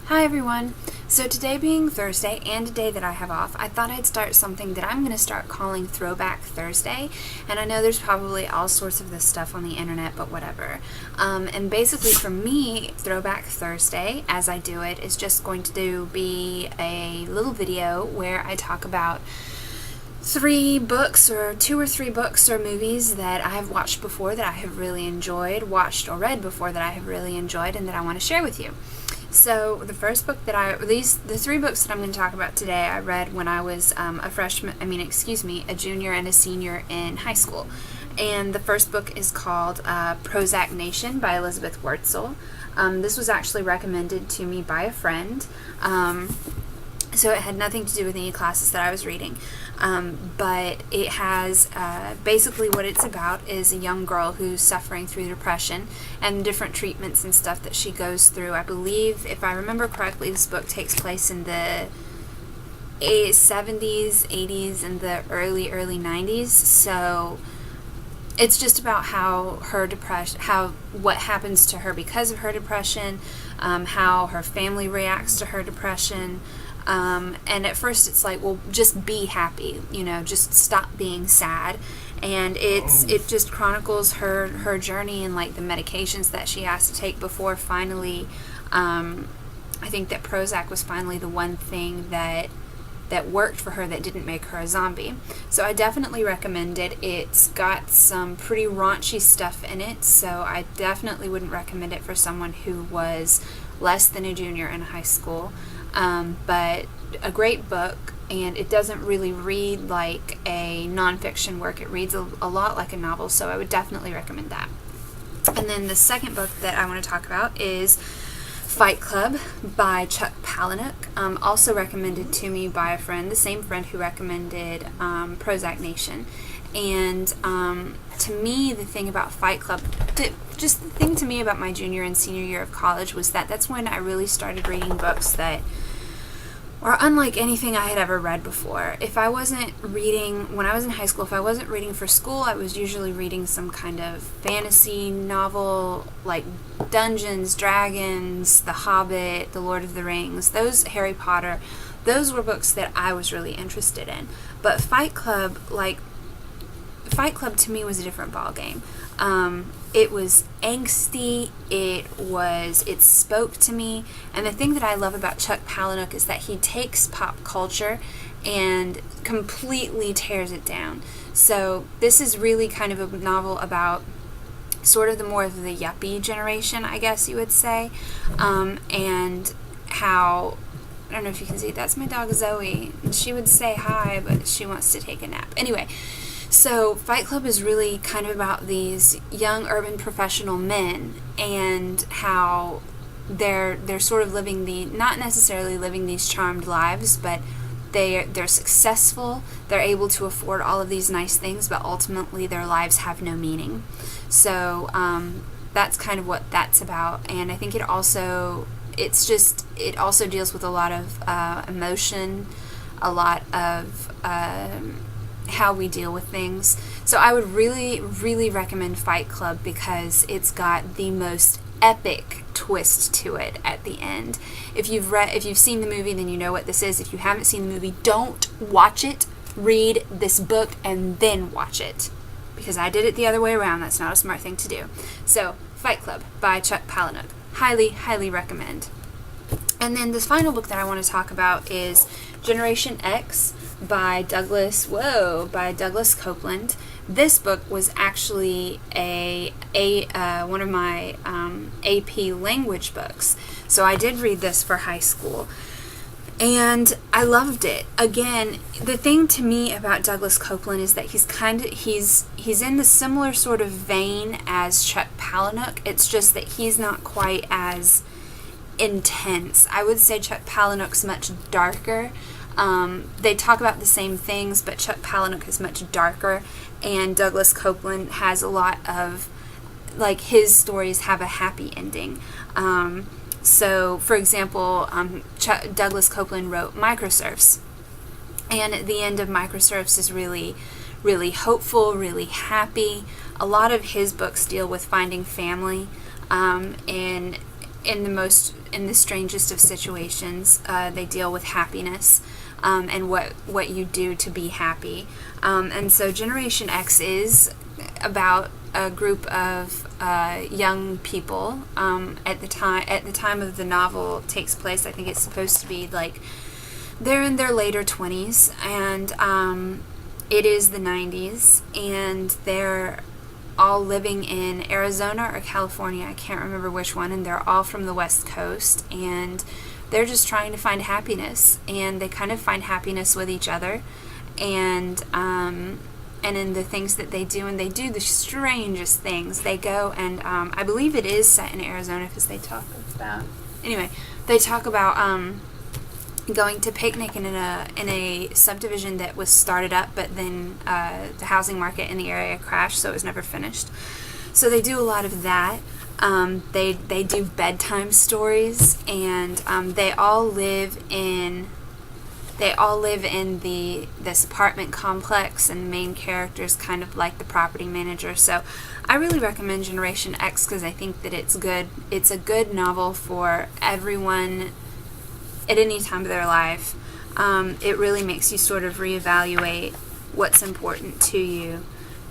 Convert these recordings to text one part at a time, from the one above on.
Hi everyone! So today being Thursday and a day that I have off, I thought I'd start something that I'm going to start calling Throwback Thursday. And I know there's probably all sorts of this stuff on the internet, but whatever. And basically for me, Throwback Thursday, as I do it, is just going to be a little video where I talk about two or three books or movies that I have watched before that I have really enjoyed, watched or read before that I have really enjoyed, and that I want to share with you. So the first book that the three books that I'm going to talk about today, I read when I was a junior and a senior in high school. And the first book is called Prozac Nation by Elizabeth Wurtzel. This was actually recommended to me by a friend. So it had nothing to do with any classes that I was reading. But it has, basically what it's about is a young girl who's suffering through depression and different treatments and stuff that she goes through. I believe, if I remember correctly, this book takes place in the 70s, 80s, and the early 90s. So it's just about how what happens to her because of her depression, how her family reacts to her depression. And at first it's like, well, just be happy, just stop being sad. And it just chronicles her journey and like the medications that she has to take before finally, I think that Prozac was finally the one thing that worked for her that didn't make her a zombie. So I definitely recommend it. It's got some pretty raunchy stuff in it, so I definitely wouldn't recommend it for someone who was less than a junior in high school. But a great book, and it doesn't really read like a nonfiction work. It reads a lot like a novel, so I would definitely recommend that. And then the second book that I want to talk about is Fight Club by Chuck Palahniuk, also recommended to me by a friend, the same friend who recommended Prozac Nation. And to me, the thing about Fight Club, the thing to me about my junior and senior year of college was that that's when I really started reading books that are unlike anything I had ever read before. When I was in high school, if I wasn't reading for school, I was usually reading some kind of fantasy novel, like Dungeons, Dragons, The Hobbit, The Lord of the Rings, Harry Potter. Those were books that I was really interested in. But Fight Club to me was a different ballgame. It was angsty, it spoke to me, and the thing that I love about Chuck Palahniuk is that he takes pop culture and completely tears it down. So this is really kind of a novel about sort of more of the yuppie generation, I guess you would say, and how, I don't know if you can see, that's my dog Zoe. She would say hi, but she wants to take a nap. Anyway, so Fight Club is really kind of about these young urban professional men and how they're sort of not necessarily living these charmed lives, but they're successful, they're able to afford all of these nice things, but ultimately their lives have no meaning. So that's kind of what that's about. And I think it also deals with a lot of emotion, a lot of how we deal with things. So I would really, really recommend Fight Club because it's got the most epic twist to it at the end. If you've seen the movie, then you know what this is. If you haven't seen the movie, don't watch it. Read this book and then watch it, because I did it the other way around. That's not a smart thing to do. So Fight Club by Chuck Palahniuk. Highly, highly recommend. And then the final book that I want to talk about is Generation X by Douglas Copeland. This book was actually one of my AP language books. So I did read this for high school, and I loved it. Again, the thing to me about Douglas Copeland is that he's in the similar sort of vein as Chuck Palahniuk. It's just that he's not quite as intense. I would say Chuck Palahniuk's much darker. They talk about the same things, but Chuck Palahniuk is much darker, and Douglas Copeland has a lot of, like, his stories have a happy ending. So, for example, Douglas Copeland wrote Microserfs, and at the end of Microserfs is really, really hopeful, really happy. A lot of his books deal with finding family, in in the strangest of situations. They deal with happiness and what you do to be happy. And so Generation X is about a group of young people. At the time of the novel takes place, I think it's supposed to be like they're in their later 20s, and it is the 90s, and they're all living in Arizona or California, I can't remember which one, and they're all from the West Coast, and they're just trying to find happiness, and they kind of find happiness with each other, and in the things that they do, and they do the strangest things. They go and I believe it is set in Arizona, because they talk about going to picnic in a subdivision that was started up, but then the housing market in the area crashed, so it was never finished. So they do a lot of that. They do bedtime stories, and they all live in this apartment complex, and the main character is kind of like the property manager. So I really recommend Generation X because I think that it's good. It's a good novel for everyone at any time of their life. It really makes you sort of reevaluate what's important to you.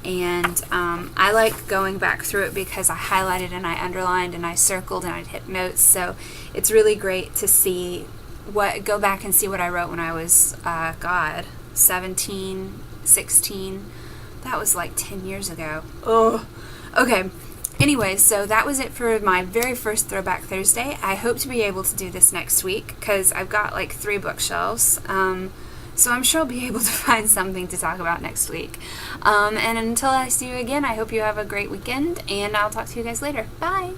And I like going back through it because I highlighted and I underlined and I circled and I hit notes. So it's really great to go back and see what I wrote when I was, 17, 16. That was like 10 years ago. Oh, okay. Anyway, so that was it for my very first Throwback Thursday. I hope to be able to do this next week because I've got like 3 bookshelves. So I'm sure I'll be able to find something to talk about next week. And until I see you again, I hope you have a great weekend, and I'll talk to you guys later. Bye!